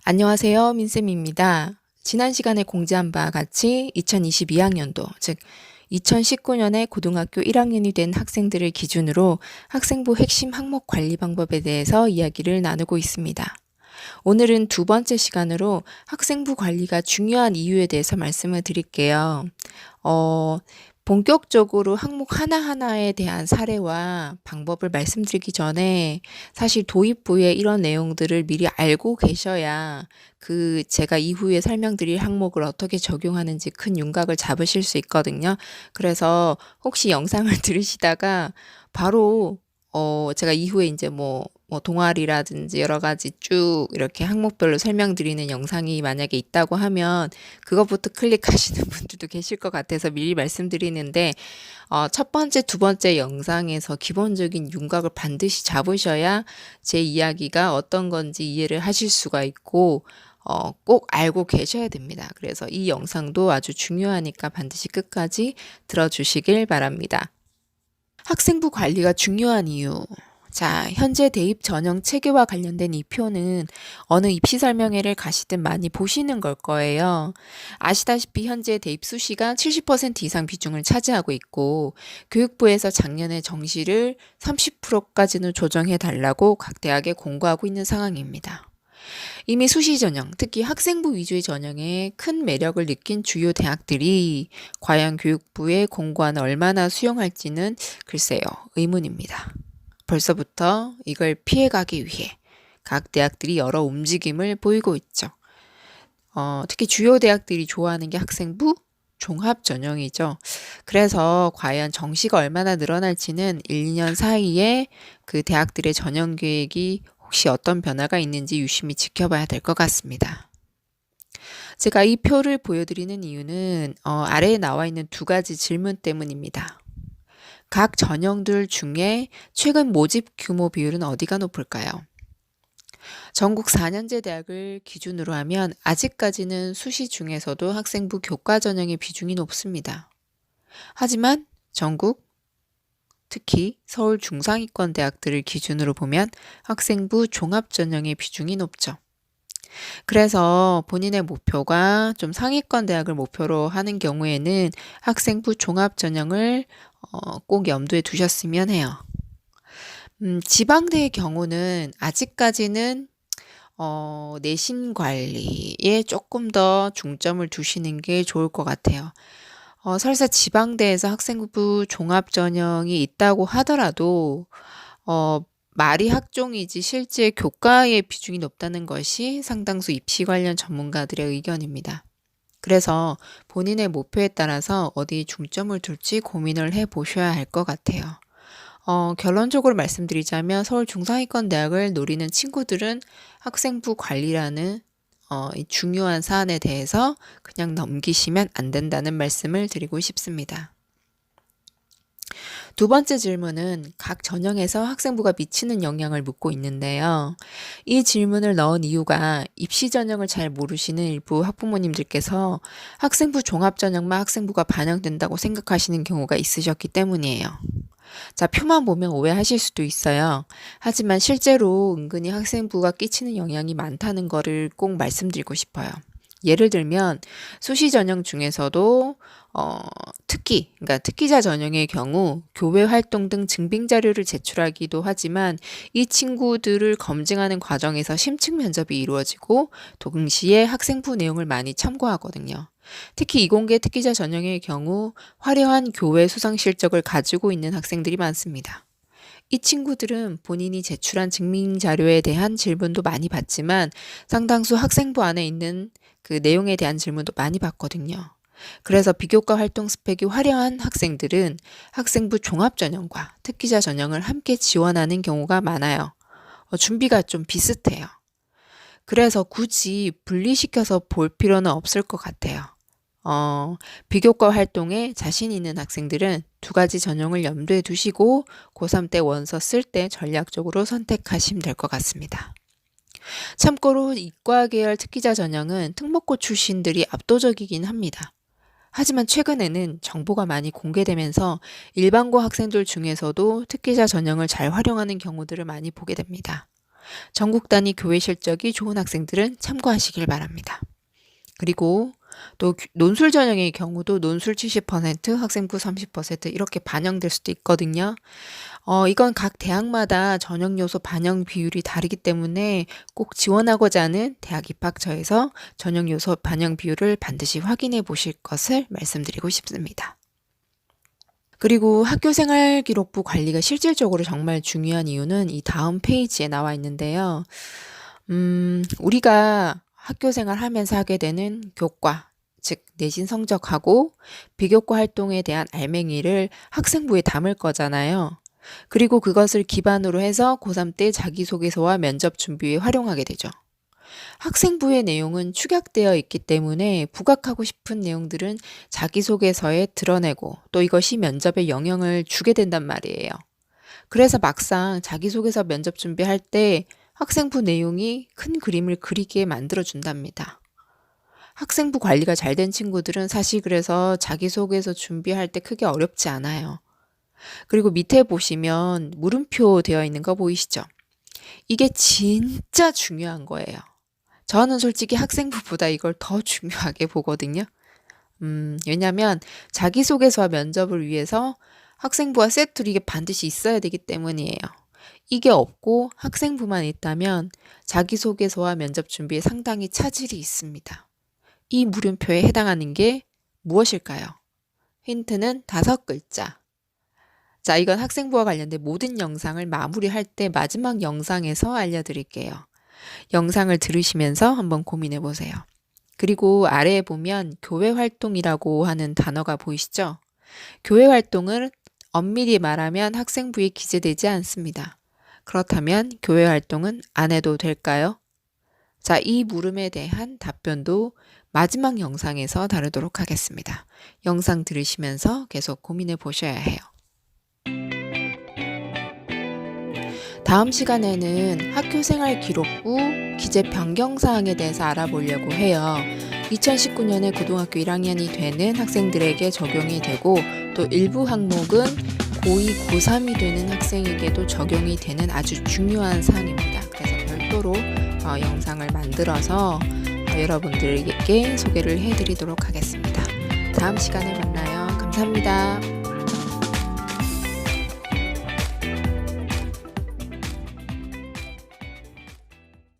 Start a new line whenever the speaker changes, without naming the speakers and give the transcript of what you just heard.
안녕하세요. 민쌤입니다. 지난 시간에 공지한 바와 같이 2022학년도, 즉 2019년에 고등학교 1학년이 된 학생들을 기준으로 학생부 핵심 항목 관리 방법에 대해서 이야기를 나누고 있습니다. 오늘은 두 번째 시간으로 학생부 관리가 중요한 이유에 대해서 말씀을 드릴게요. 본격적으로 항목 하나하나에 대한 사례와 방법을 말씀드리기 전에 사실 도입부에 이런 내용들을 미리 알고 계셔야 제가 이후에 설명드릴 항목을 어떻게 적용하는지 큰 윤곽을 잡으실 수 있거든요. 그래서 혹시 영상을 들으시다가 바로 제가 이후에 이제 뭐 동아리라든지 여러 가지 쭉 이렇게 항목별로 설명드리는 영상이 만약에 있다고 하면 그것부터 클릭하시는 분들도 계실 것 같아서 미리 말씀드리는데 첫 번째, 두 번째 영상에서 기본적인 윤곽을 반드시 잡으셔야 제 이야기가 어떤 건지 이해를 하실 수가 있고 꼭 알고 계셔야 됩니다. 그래서 이 영상도 아주 중요하니까 반드시 끝까지 들어주시길 바랍니다. 학생부 관리가 중요한 이유. 자, 현재 대입 전형 체계와 관련된 이 표는 어느 입시 설명회를 가시든 많이 보시는 걸 거예요. 아시다시피 현재 대입 수시가 70% 이상 비중을 차지하고 있고 교육부에서 작년에 정시를 30%까지는 조정해 달라고 각 대학에 공고하고 있는 상황입니다. 이미 수시 전형, 특히 학생부 위주의 전형에 큰 매력을 느낀 주요 대학들이 과연 교육부의 공고안을 얼마나 수용할지는 글쎄요, 의문입니다. 벌써부터 이걸 피해가기 위해 각 대학들이 여러 움직임을 보이고 있죠. 특히 주요 대학들이 좋아하는 게 학생부 종합 전형이죠. 그래서 과연 정시가 얼마나 늘어날지는 1, 2년 사이에 그 대학들의 전형 계획이 혹시 어떤 변화가 있는지 유심히 지켜봐야 될 것 같습니다. 제가 이 표를 보여드리는 이유는 아래에 나와 있는 두 가지 질문 때문입니다. 각 전형들 중에 최근 모집 규모 비율은 어디가 높을까요? 전국 4년제 대학을 기준으로 하면 아직까지는 수시 중에서도 학생부 교과 전형의 비중이 높습니다. 하지만 전국, 특히 서울 중상위권 대학들을 기준으로 보면 학생부 종합 전형의 비중이 높죠. 그래서 본인의 목표가 좀 상위권 대학을 목표로 하는 경우에는 학생부 종합 전형을 꼭 염두에 두셨으면 해요. 지방대의 경우는 아직까지는 내신 관리에 조금 더 중점을 두시는 게 좋을 것 같아요. 설사 지방대에서 학생부 종합 전형이 있다고 하더라도 말이 학종이지 실제 교과의 비중이 높다는 것이 상당수 입시 관련 전문가들의 의견입니다. 그래서 본인의 목표에 따라서 어디 중점을 둘지 고민을 해보셔야 할 것 같아요. 결론적으로 말씀드리자면 서울 중상위권 대학을 노리는 친구들은 학생부 관리라는 이 중요한 사안에 대해서 그냥 넘기시면 안 된다는 말씀을 드리고 싶습니다. 두 번째 질문은 각 전형에서 학생부가 미치는 영향을 묻고 있는데요. 이 질문을 넣은 이유가 입시 전형을 잘 모르시는 일부 학부모님들께서 학생부 종합 전형만 학생부가 반영된다고 생각하시는 경우가 있으셨기 때문이에요. 자, 표만 보면 오해하실 수도 있어요. 하지만 실제로 은근히 학생부가 끼치는 영향이 많다는 거를 꼭 말씀드리고 싶어요. 예를 들면 수시 전형 중에서도 그러니까 특기자 전형의 경우 교회 활동 등 증빙 자료를 제출하기도 하지만 이 친구들을 검증하는 과정에서 심층 면접이 이루어지고 동시에 학생부 내용을 많이 참고하거든요. 특히 이공계 특기자 전형의 경우 화려한 교회 수상 실적을 가지고 있는 학생들이 많습니다. 이 친구들은 본인이 제출한 증빙 자료에 대한 질문도 많이 받지만 상당수 학생부 안에 있는 그 내용에 대한 질문도 많이 받거든요. 그래서 비교과 활동 스펙이 화려한 학생들은 학생부 종합 전형과 특기자 전형을 함께 지원하는 경우가 많아요. 준비가 좀 비슷해요. 그래서 굳이 분리시켜서 볼 필요는 없을 것 같아요. 비교과 활동에 자신 있는 학생들은 두 가지 전형을 염두에 두시고 고3 때 원서 쓸 때 전략적으로 선택하시면 될 것 같습니다. 참고로 이과 계열 특기자 전형은 특목고 출신들이 압도적이긴 합니다. 하지만 최근에는 정보가 많이 공개되면서 일반고 학생들 중에서도 특기자 전형을 잘 활용하는 경우들을 많이 보게 됩니다. 전국 단위 교회 실적이 좋은 학생들은 참고하시길 바랍니다. 그리고 또 논술 전형의 경우도 논술 70%, 학생부 30% 이렇게 반영될 수도 있거든요. 이건 각 대학마다 전형 요소 반영 비율이 다르기 때문에 꼭 지원하고자 하는 대학 입학처에서 전형 요소 반영 비율을 반드시 확인해 보실 것을 말씀드리고 싶습니다. 그리고 학교생활 기록부 관리가 실질적으로 정말 중요한 이유는 이 다음 페이지에 나와 있는데요. 우리가 학교생활 하면서 하게 되는 교과, 즉 내신 성적하고 비교과 활동에 대한 알맹이를 학생부에 담을 거잖아요. 그리고 그것을 기반으로 해서 고3 때 자기소개서와 면접 준비에 활용하게 되죠. 학생부의 내용은 축약되어 있기 때문에 부각하고 싶은 내용들은 자기소개서에 드러내고 또 이것이 면접에 영향을 주게 된단 말이에요. 그래서 막상 자기소개서 면접 준비할 때 학생부 내용이 큰 그림을 그리게 만들어준답니다. 학생부 관리가 잘 된 친구들은 사실 그래서 자기소개서 준비할 때 크게 어렵지 않아요. 그리고 밑에 보시면 물음표 되어 있는 거 보이시죠? 이게 진짜 중요한 거예요. 저는 솔직히 학생부보다 이걸 더 중요하게 보거든요. 왜냐면 자기소개서와 면접을 위해서 학생부와 세트로 이게 반드시 있어야 되기 때문이에요. 이게 없고 학생부만 있다면 자기소개서와 면접 준비에 상당히 차질이 있습니다. 이 물음표에 해당하는 게 무엇일까요? 힌트는 5글자. 자, 이건 학생부와 관련된 모든 영상을 마무리할 때 마지막 영상에서 알려드릴게요. 영상을 들으시면서 한번 고민해 보세요. 그리고 아래에 보면 교회 활동이라고 하는 단어가 보이시죠? 교회 활동은 엄밀히 말하면 학생부에 기재되지 않습니다. 그렇다면 교회 활동은 안 해도 될까요? 자, 이 물음에 대한 답변도 마지막 영상에서 다루도록 하겠습니다. 영상 들으시면서 계속 고민해 보셔야 해요. 다음 시간에는 학교생활 기록부 기재 변경 사항에 대해서 알아보려고 해요. 2019년에 고등학교 1학년이 되는 학생들에게 적용이 되고 또 일부 항목은 고2, 고3이 되는 학생에게도 적용이 되는 아주 중요한 사항입니다. 그래서 별도로 영상을 만들어서 여러분들에게 소개를 해드리도록 하겠습니다. 다음 시간에 만나요. 감사합니다.